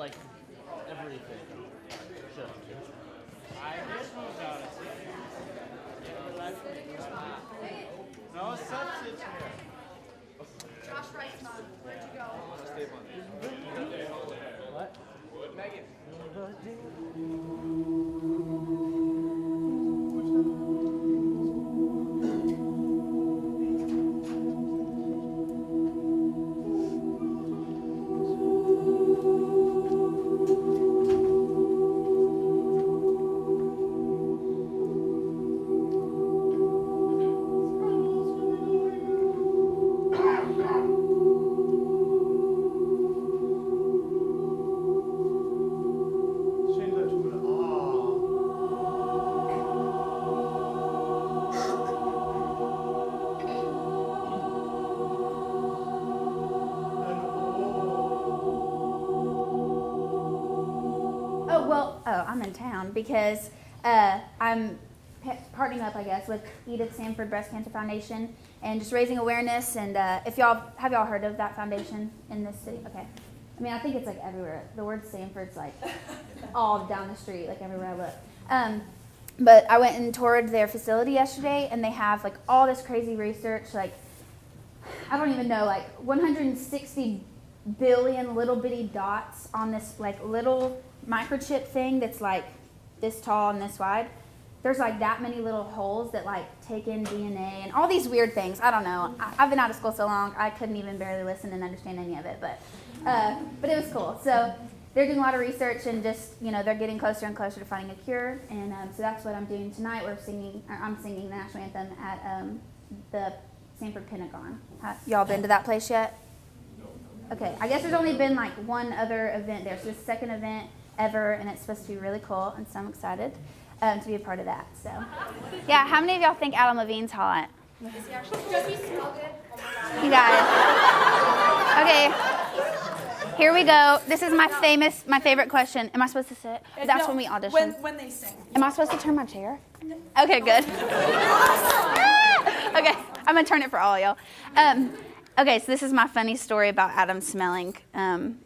like everything. Sure. I just moved out of No substitutes here. Josh Wright's on. Where'd you go? What? Megan. I'm in town because I'm partnering up, I guess, with Edith Sanford Breast Cancer Foundation and just raising awareness. And have y'all heard of that foundation in this city? Okay. I mean, I think it's like everywhere. The word Sanford's like all down the street, like everywhere I look. But I went and toured their facility yesterday, and they have like all this crazy research, like I don't even know, like 160 billion little bitty dots on this like little microchip thing that's like this tall and this wide. There's like that many little holes that like take in DNA and all these weird things. I don't know. I've been out of school so long, I couldn't even barely listen and understand any of it, but it was cool. So they're doing a lot of research and just, they're getting closer and closer to finding a cure. And so that's what I'm doing tonight. I'm singing the national anthem at the Sanford Pentagon. Y'all been to that place yet? Okay, I guess there's only been like one other event there. So this second event ever, and it's supposed to be really cool, and so I'm excited to be a part of that. So, yeah, how many of y'all think Adam Levine's hot? Does he smell good? Oh my God. You got it. Okay, here we go. This is my favorite question. Am I supposed to sit? That's when we audition. When they sing. Am I supposed to turn my chair? Okay, good. Okay, I'm gonna turn it for all y'all. Okay, so this is my funny story about Adam smelling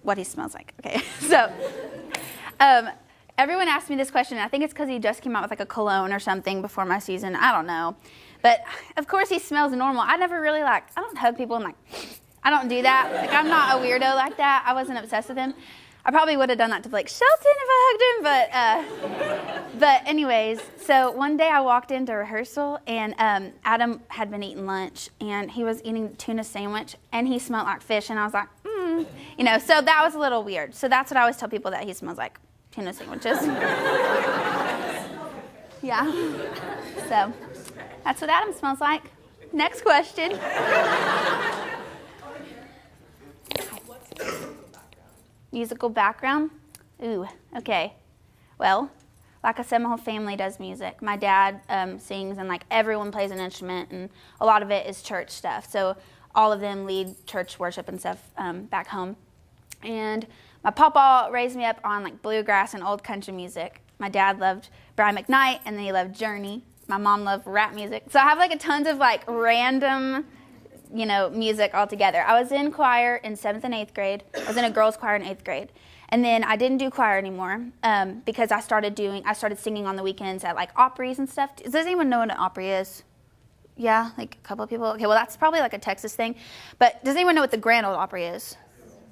what he smells like. Okay, so everyone asked me this question. I think it's because he just came out with like a cologne or something before my season. I don't know. But of course he smells normal. I never really I don't hug people and I don't do that. Like I'm not a weirdo like that. I wasn't obsessed with him. I probably would have done that to Blake Shelton if I hugged him, but anyways, so one day I walked into rehearsal and Adam had been eating lunch and he was eating a tuna sandwich and he smelled like fish and I was like, so that was a little weird. So that's what I always tell people, that he smells like tuna sandwiches. Yeah. So that's what Adam smells like. Next question. Musical background? Ooh, okay. Well, like I said, my whole family does music. My dad sings and everyone plays an instrument and a lot of it is church stuff. So all of them lead church worship and stuff back home. And my papa raised me up on bluegrass and old country music. My dad loved Brian McKnight and then he loved Journey. My mom loved rap music. So I have a tons of random music all together. I was in choir in 7th and 8th grade. I was in a girls' choir in 8th grade. And then I didn't do choir anymore because I started singing on the weekends at Opry's and stuff. Does anyone know what an Opry is? Yeah, a couple of people? Okay, well that's probably a Texas thing. But does anyone know what the Grand Ole Opry is?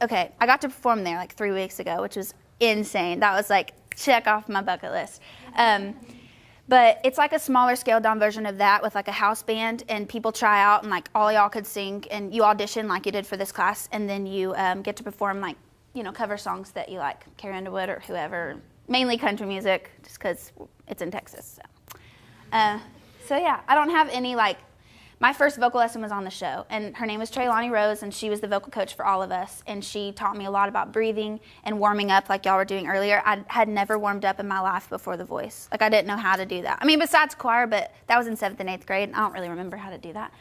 Okay, I got to perform there 3 weeks ago, which was insane. That was check off my bucket list. But it's a smaller scaled down version of that with a house band and people try out and all y'all could sing and you audition like you did for this class and then you get to perform cover songs that you like, Carrie Underwood or whoever, mainly country music just because it's in Texas. So yeah, I don't have any my first vocal lesson was on the show and her name was Treylani Rose and she was the vocal coach for all of us and she taught me a lot about breathing and warming up like y'all were doing earlier. I had never warmed up in my life before The Voice. I didn't know how to do that. I mean, besides choir, but that was in 7th and 8th grade and I don't really remember how to do that.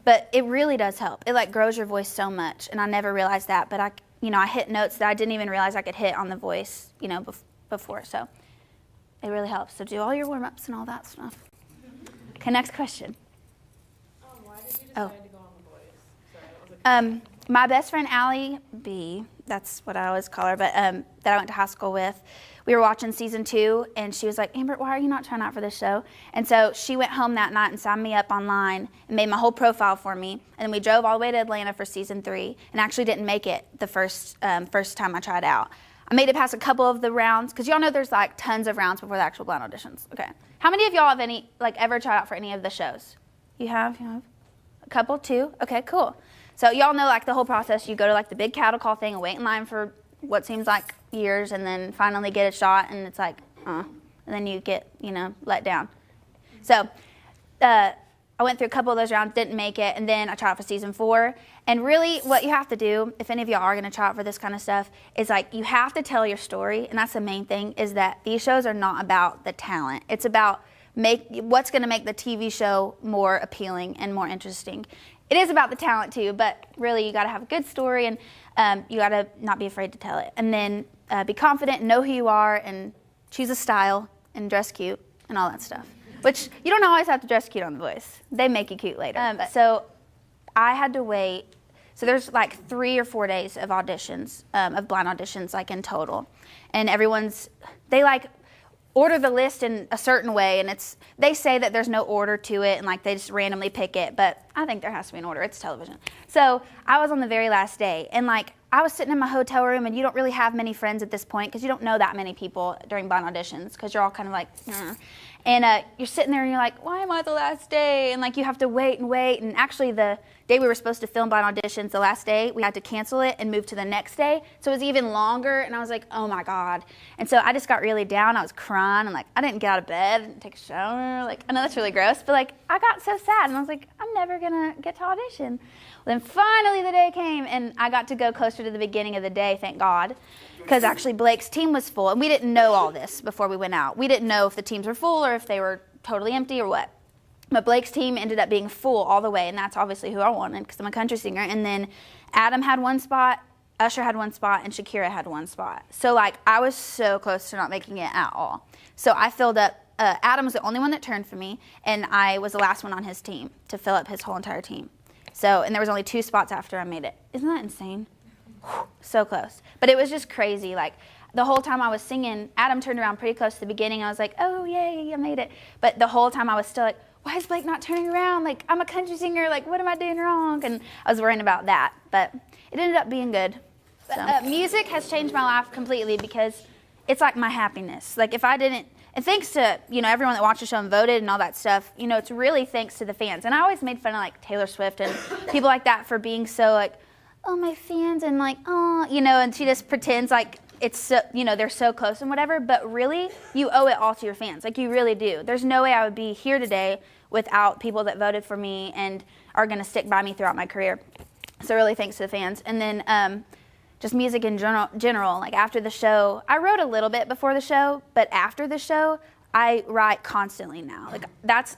But it really does help. It grows your voice so much and I never realized that, but I hit notes that I didn't even realize I could hit on The Voice, before. So it really helps. So do all your warm-ups and all that stuff. Okay, next question. Why did you decide to go on The Voice? Sorry, my best friend Allie B, that's what I always call her, but that I went to high school with, we were watching season 2, and she was like, Amber, why are you not trying out for this show? And so she went home that night and signed me up online and made my whole profile for me. And then we drove all the way to Atlanta for season 3 and actually didn't make it the first time I tried out. I made it past a couple of the rounds, because y'all know there's like tons of rounds before the actual blind auditions. Okay. How many of y'all have ever tried out for any of the shows? You have? A couple? 2? Okay, cool. So y'all know like the whole process. You go to like the big cattle call thing and wait in line for what seems like years, and then finally get a shot, and it's like, and then you get, let down. So I went through a couple of those rounds, didn't make it, and then I tried out for season 4. And really what you have to do, if any of y'all are going to try out for this kind of stuff, is like you have to tell your story, and that's the main thing, is that these shows are not about the talent. It's about what's going to make the TV show more appealing and more interesting. It is about the talent too, but really you got to have a good story, and you got to not be afraid to tell it. And then be confident, know who you are, and choose a style, and dress cute, and all that stuff. Which you don't always have to dress cute on The Voice. They make you cute later. So I had to wait. So there's like 3 or 4 days of auditions, of blind auditions, like in total. And they like order the list in a certain way, and they say that there's no order to it, and like they just randomly pick it, but I think there has to be an order. It's television. So I was on the very last day, and like I was sitting in my hotel room, and you don't really have many friends at this point because you don't know that many people during blind auditions because you're all kind of like, and you're sitting there and you're like, why am I the last day? And like you have to wait, and actually the day we were supposed to film blind auditions, the last day, we had to cancel it and move to the next day. So it was even longer, and I was like, oh my God. And so I just got really down. I was crying, and like I didn't get out of bed, didn't take a shower. Like I know that's really gross, but like I got so sad, and I was like, I'm never gonna get to audition. Well, then finally the day came, and I got to go closer to the beginning of the day, thank God, because actually Blake's team was full, and we didn't know all this before we went out. We didn't know if the teams were full or if they were totally empty or what. But Blake's team ended up being full all the way, and that's obviously who I wanted because I'm a country singer. And then Adam had 1 spot, Usher had 1 spot, and Shakira had 1 spot. So like I was so close to not making it at all. So I filled up. Adam was the only one that turned for me, and I was the last one on his team to fill up his whole entire team. So, and there was only 2 spots after I made it. Isn't that insane? So close. But it was just crazy. Like the whole time I was singing, Adam turned around pretty close to the beginning. I was like, oh, yay, I made it. But the whole time I was still like, why is Blake not turning around? Like, I'm a country singer. Like, what am I doing wrong? And I was worrying about that. But it ended up being good. So. Music has changed my life completely because it's like my happiness. Like, if I didn't, and thanks to, everyone that watched the show and voted and all that stuff, it's really thanks to the fans. And I always made fun of, like, Taylor Swift and people like that for being so, like, oh, my fans, and, like, oh, and she just pretends like it's so, they're so close and whatever, but really, you owe it all to your fans. Like, you really do. There's no way I would be here today without people that voted for me and are going to stick by me throughout my career. So really thanks to the fans. And then just music in general, like after the show, I wrote a little bit before the show, but after the show, I write constantly now. Like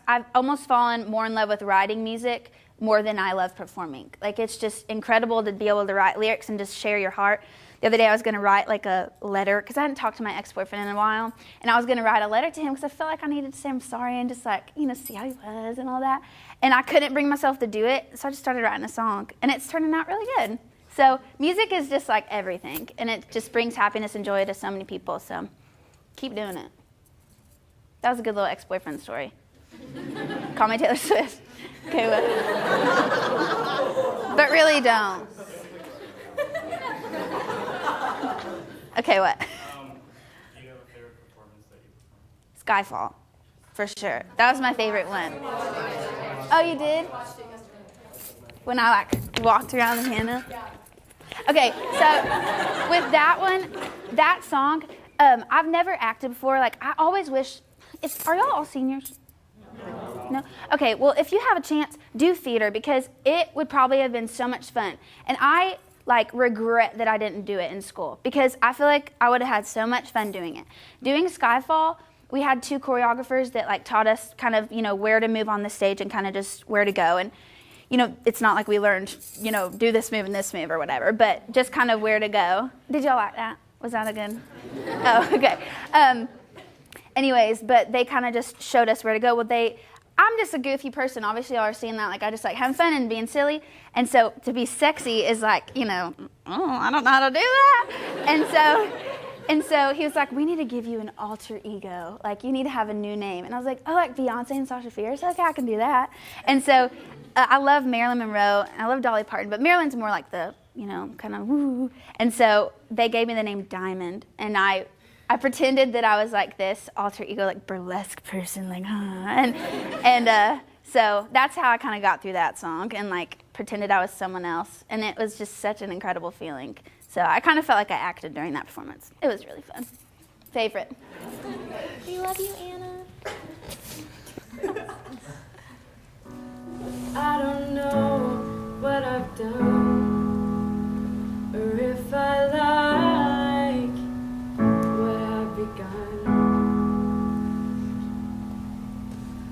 I've almost fallen more in love with writing music more than I love performing. Like it's just incredible to be able to write lyrics and just share your heart. The other day I was going to write like a letter, because I hadn't talked to my ex-boyfriend in a while, and I was going to write a letter to him because I felt like I needed to say I'm sorry and just like, see how he was and all that. And I couldn't bring myself to do it, so I just started writing a song, and it's turning out really good. So music is just like everything, and it just brings happiness and joy to so many people, so keep doing it. That was a good little ex-boyfriend story. Call me Taylor Swift. Okay, but really don't. Okay, what? Do you have a favorite performance that you performed? Skyfall, for sure. That was my favorite one. Oh, you did? When I like walked around the piano? Okay, so with that one, that song, I've never acted before. Like, I always wish, are y'all all seniors? No? Okay, well, if you have a chance, do theater, because it would probably have been so much fun. And I regret that I didn't do it in school, because I feel like I would have had so much fun doing it. Doing Skyfall, we had 2 choreographers that taught us kind of, where to move on the stage and kind of just where to go. And, it's not like we learned, do this move and this move or whatever, but just kind of where to go. Did y'all like that? Was that a good? Oh, okay. Anyways, but they kind of just showed us where to go. Well, I'm just a goofy person. Obviously, y'all are seeing that. Like, I just like having fun and being silly. And so to be sexy is like, you know, oh, I don't know how to do that. And so he was like, we need to give you an alter ego. Like, you need to have a new name. And I was like, oh, like Beyonce and Sasha Fierce? Okay, I can do that. And so I love Marilyn Monroe, and I love Dolly Parton, but Marilyn's more like the, you know, kind of woo. And so they gave me the name Diamond, and I pretended that I was like this alter ego, like burlesque person, like, and so that's how I kind of got through that song, and like pretended I was someone else, and it was just such an incredible feeling. So I kind of felt like I acted during that performance. It was really fun. Favorite. We love you, Anna. I don't know what I've done, or if I like where I've begun.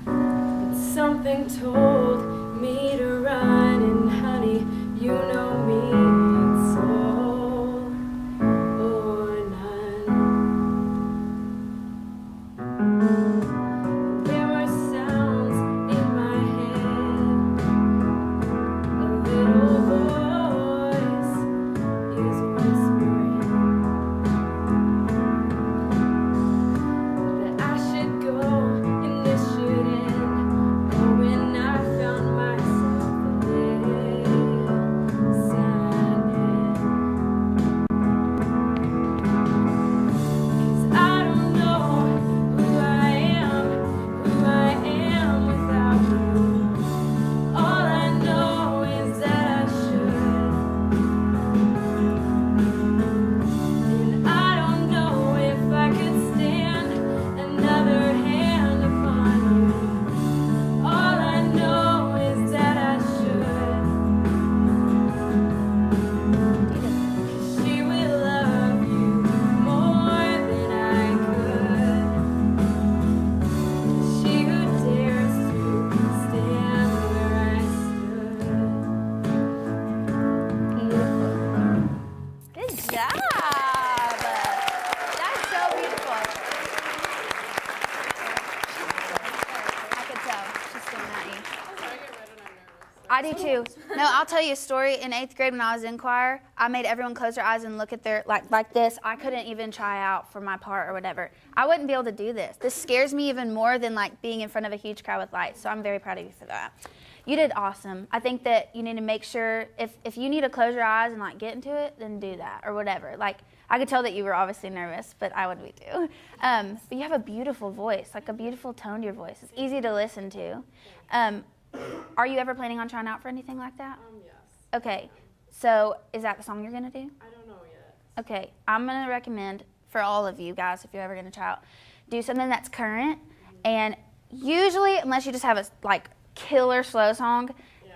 But something told me to run, and honey, you know me, it's all or none. There were sounds in my head, a little voice is whispering that I should go and this should end. Oh, when I found myself a little saddened. 'Cause I don't know who I am without you. All I know is that I should. And I don't know if I could stand another hand upon you. All I know is that I should. 'Cause she will love you more than I could. She who dares to stand where I stood. Good job. That's so beautiful. I could tell. She's staring at you. I do too. No, I'll tell you a story. In 8th grade when I was in choir, I made everyone close their eyes and look at their, like this. I couldn't even try out for my part or whatever. I wouldn't be able to do this. This scares me even more than like being in front of a huge crowd with lights. So I'm very proud of you for that. You did awesome. I think that you need to make sure, if you need to close your eyes and like get into it, then do that or whatever. Like, I could tell that you were obviously nervous, but I would be too. But you have a beautiful voice, like a beautiful tone to your voice. It's easy to listen to. Are you ever planning on trying out for anything like that? Yes. Okay, so is that the song you're gonna do? I don't know yet. Okay, I'm gonna recommend for all of you guys, if you're ever gonna try out, do something that's current. And usually, unless you just have a like killer slow song,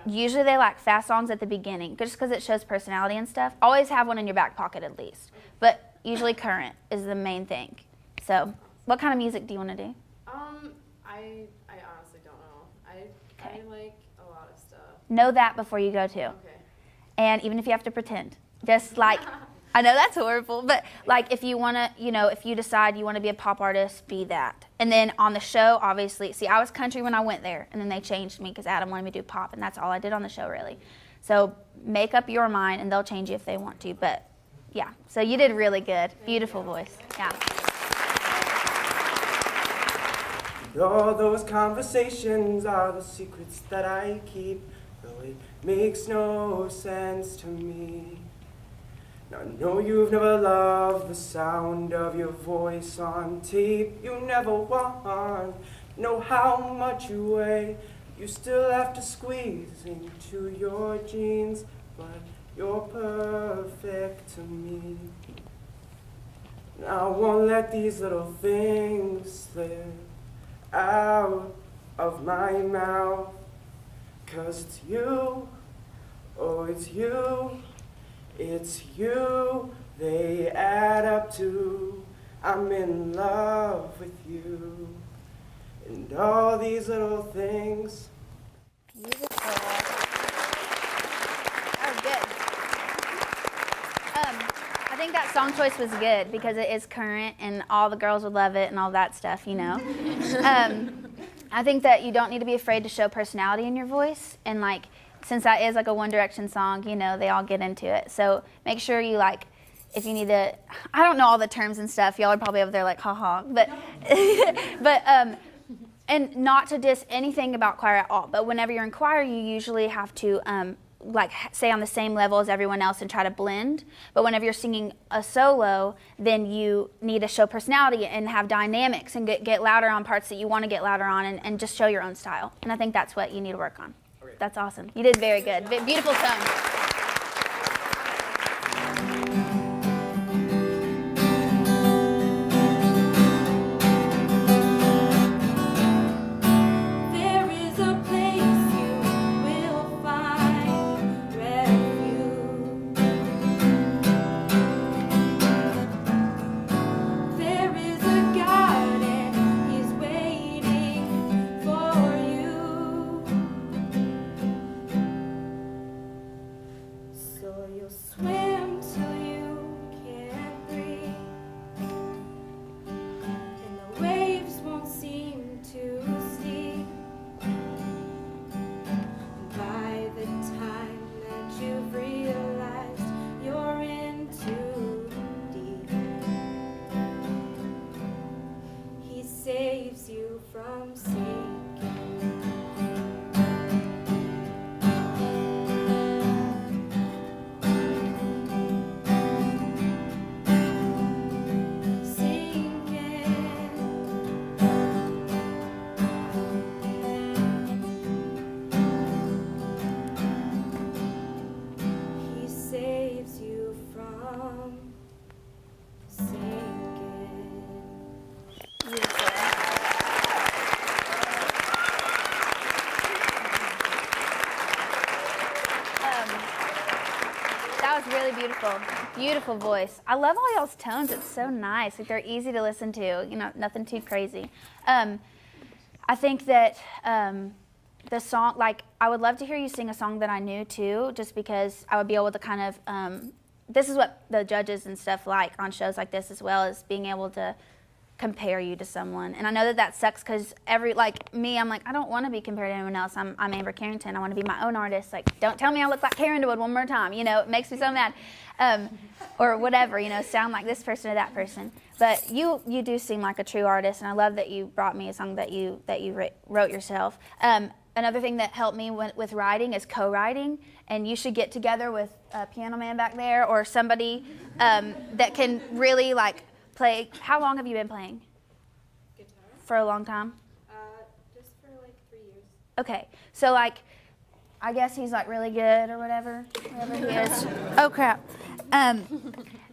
usually they like fast songs at the beginning, just because it shows personality and stuff. Always have one in your back pocket at least. But usually current is the main thing. So, what kind of music do you want to do? I honestly don't know. I like a lot of stuff. Know that before you go to. Okay. And even if you have to pretend, just like, I know that's horrible, but like if you want to, you know, if you decide you want to be a pop artist, be that. And then on the show, obviously, see, I was country when I went there, and then they changed me because Adam wanted me to do pop, and that's all I did on the show, really. So make up your mind, and they'll change you if they want to. But yeah, so you did really good. Beautiful voice. Yeah. All those conversations are the secrets that I keep, though it makes no sense to me. Now I know you've never loved the sound of your voice on tape. You never want to know how much you weigh. You still have to squeeze into your jeans, but you're perfect to me. And I won't let these little things slip out of my mouth, 'cause it's you, oh it's you, it's you, they add up to, I'm in love with you, and all these little things. Beautiful. That was good. I think that song choice was good because it is current and all the girls would love it and all that stuff, you know. I think that you don't need to be afraid to show personality in your voice. And like, since that is like a One Direction song, you know, they all get into it. So make sure you like, if you need to, I don't know all the terms and stuff. Y'all are probably over there like, haha. But, and not to diss anything about choir at all. But whenever you're in choir, you usually have to like stay on the same level as everyone else and try to blend. But whenever you're singing a solo, then you need to show personality and have dynamics and get louder on parts that you want to get louder on and just show your own style. And I think that's what you need to work on. Okay. That's awesome. You did very good. Beautiful tone. Really beautiful. Beautiful voice. I love all y'all's tones. It's so nice. Like, they're easy to listen to. You know, nothing too crazy. I think that the song, like, I would love to hear you sing a song that I knew too, just because I would be able to kind of, this is what the judges and stuff like on shows like this as well, is being able to compare you to someone. And I know that that sucks because like me, I'm like, I don't want to be compared to anyone else. I'm Amber Carrington. I want to be my own artist. Like, don't tell me I look like Karen Wood one more time. You know, it makes me so mad. Or whatever, you know, sound like this person or that person. But you do seem like a true artist, and I love that you brought me a song that you wrote yourself. Another thing that helped me with writing is co-writing, and you should get together with a piano man back there or somebody that can really like play. How long have you been playing? Guitar. For a long time? Just for like 3 years. Okay, so like, I guess he's like really good or whatever he is. Oh crap.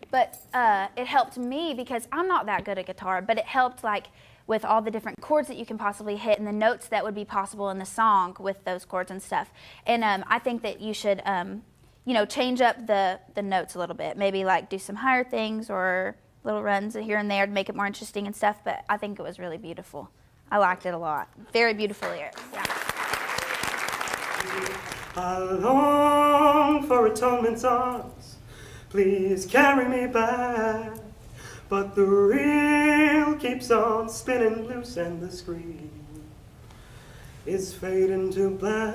But it helped me because I'm not that good at guitar, but it helped like with all the different chords that you can possibly hit and the notes that would be possible in the song with those chords and stuff. And I think that you should, you know, change up the notes a little bit. Maybe like do some higher things or little runs here and there to make it more interesting and stuff. But I think it was really beautiful. I liked it a lot. Very beautiful lyrics. Yeah. I long for atonement's arms. Please carry me back. But the reel keeps on spinning loose and the screen is fading to black.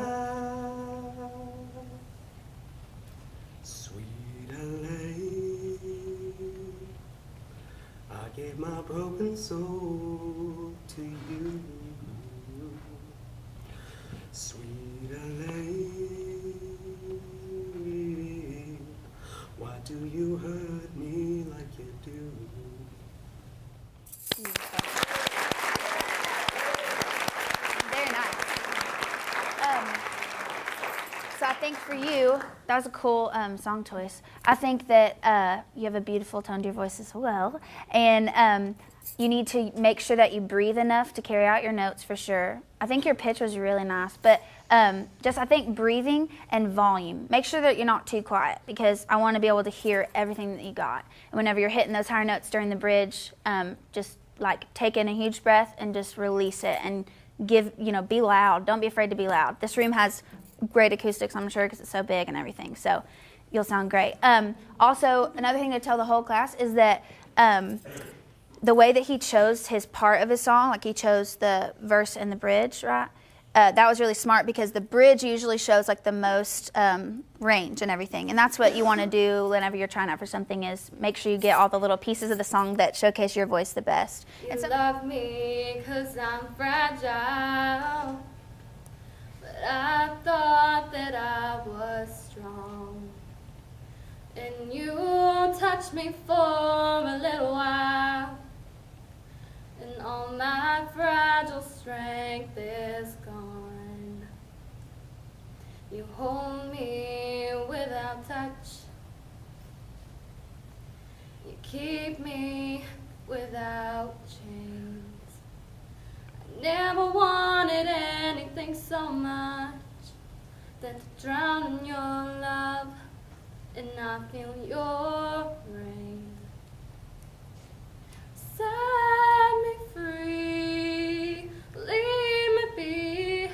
Sweet LA, I gave my broken soul to you. Sweet LA, why do you hurt me like you do? Very nice. So I think for you, that was a cool song choice. I think that you have a beautiful tone to your voice as well. And you need to make sure that you breathe enough to carry out your notes for sure. I think your pitch was really nice, but just I think breathing and volume. Make sure that you're not too quiet because I want to be able to hear everything that you got. And whenever you're hitting those higher notes during the bridge, just like take in a huge breath and just release it and give, you know, be loud. Don't be afraid to be loud. This room has great acoustics, I'm sure, because it's so big and everything. So you'll sound great. Also, another thing to tell the whole class is that the way that he chose his part of his song, like he chose the verse and the bridge, right? That was really smart because the bridge usually shows like the most range and everything. And that's what you want to do whenever you're trying out for something, is make sure you get all the little pieces of the song that showcase your voice the best. You love me 'cause I'm fragile, but I thought that I was strong. And you touched me for a little while, and all my fragile strength is gone. You hold me without touch, you keep me without chains. I never wanted anything so much than to drown in your love and not feel your rain. Set me free, leave me be.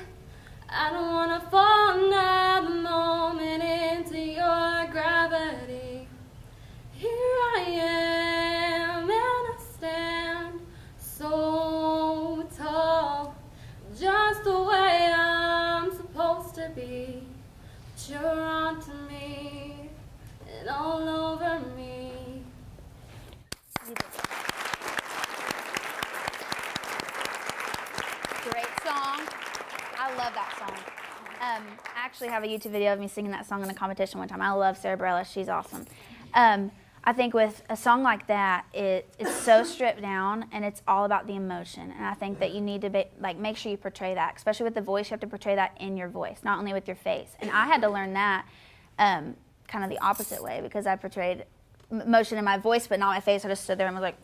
I don't wanna fall another moment into your gravity. Here I am and I stand so tall, just the way I'm supposed to be. But you're onto me and all over me. Great song. I love that song. I actually have a YouTube video of me singing that song in a competition one time. I love Sarah Bareilles. She's awesome. I think with a song like that, it's so stripped down and it's all about the emotion. And I think that you need to make sure you portray that, especially with the voice. You have to portray that in your voice, not only with your face. And I had to learn that kind of the opposite way, because I portrayed emotion in my voice but not my face. I just stood there and was like,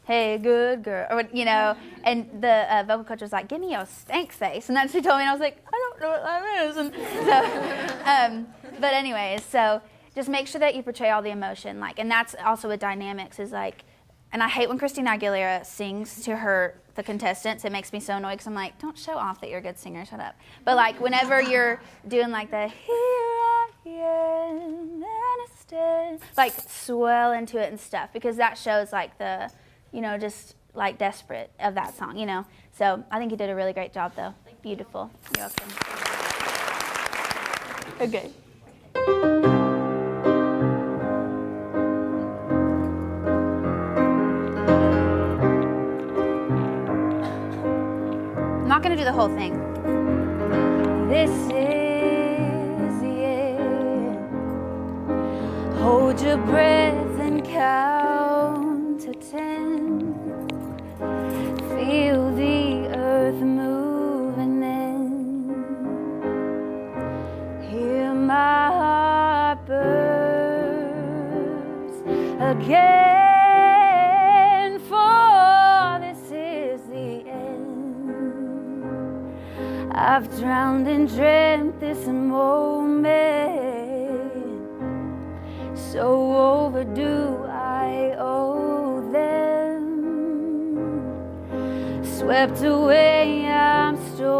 hey, good girl, or, you know, and the vocal coach was like, give me your stank face, and that's what she told me, and I was like, I don't know what that is, and so, but anyways, so just make sure that you portray all the emotion, like, and that's also with dynamics, is like, and I hate when Christina Aguilera sings to the contestants. It makes me so annoyed, because I'm like, don't show off that you're a good singer, shut up. But like, whenever you're doing like the, here I am, and I stand, like, swell into it and stuff, because that shows like the, you know, just like desperate of that song, you know. So I think you did a really great job, though. Beautiful. You're welcome. Okay. I'm not going to do the whole thing. This is the end. Hold your breath and count to 10. Feel the earth move and then hear my heart burst again, for this is the end. I've drowned and dreamt this moment, so overdue I owe them. Swept away, I'm stolen.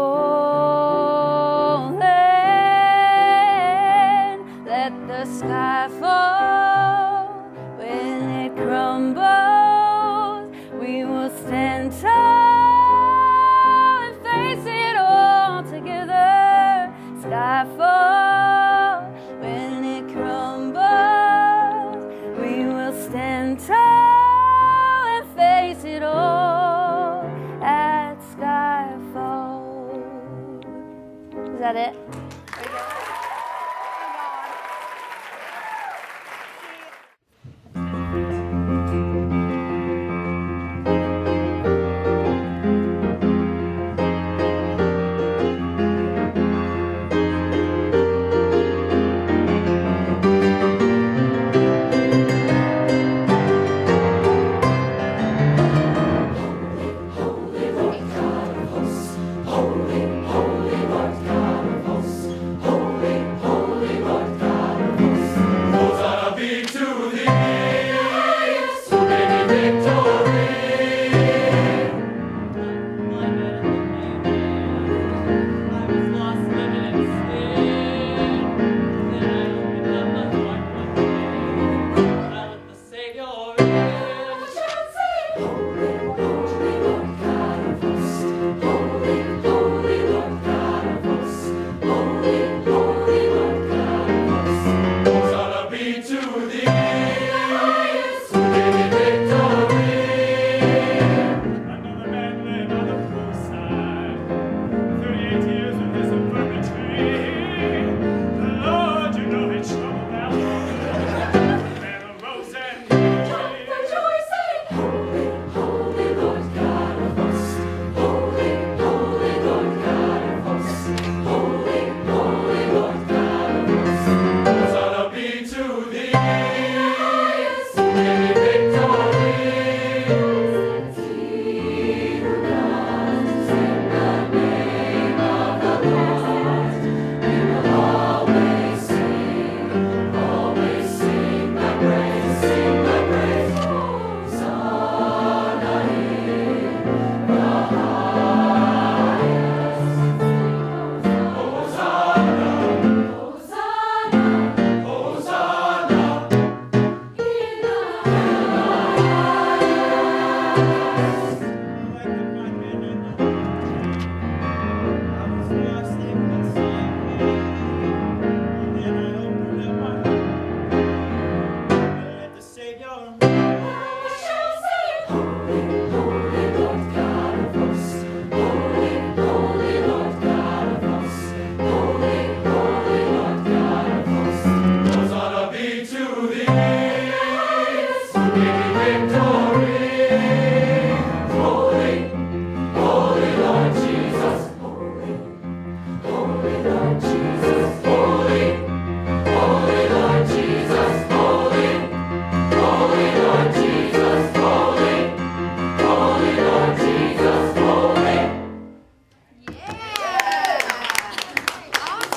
Let the sky fall. When it crumbles, we will stand tall and face it all together. Sky fall. When it crumbles, we will stand tall and face it all at skyfall. Is that it? There you go. Holy, Lord God of hosts,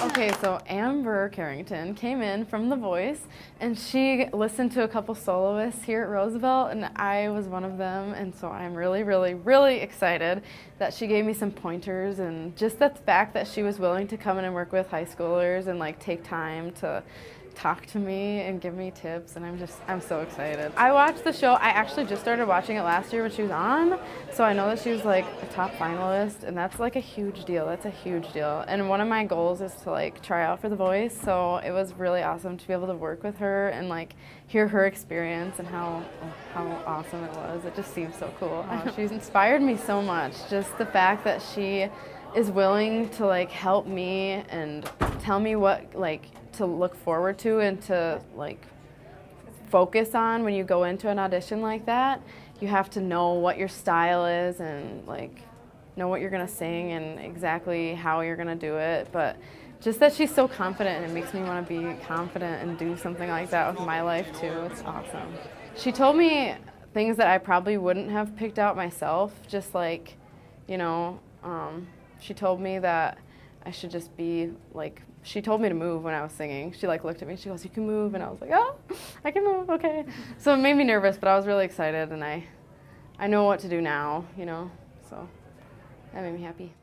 Okay, so Amber Carrington came in from The Voice, and she listened to a couple soloists here at Roosevelt, and I was one of them, and so I'm really, really, really excited that she gave me some pointers, and just the fact that she was willing to come in and work with high schoolers and like take time to talk to me and give me tips, and I'm so excited. I watched the show. I actually just started watching it last year when she was on, so I know that she was like a top finalist, and that's like a huge deal. That's a huge deal. And one of my goals is to like try out for The Voice, so it was really awesome to be able to work with her and like hear her experience and how awesome it was. It just seems so cool. She's inspired me so much. Just the fact that she is willing to like help me and tell me what like to look forward to and to like focus on when you go into an audition like that. You have to know what your style is and like know what you're gonna sing and exactly how you're gonna do it. But just that she's so confident, and it makes me want to be confident and do something like that with my life too. It's awesome. She told me things that I probably wouldn't have picked out myself, just like, you know, she told me that I should just be like, she told me to move when I was singing. She like looked at me, she goes, "You can move," and I was like, "Oh, I can move, okay." So it made me nervous, but I was really excited, and I know what to do now, you know, so that made me happy.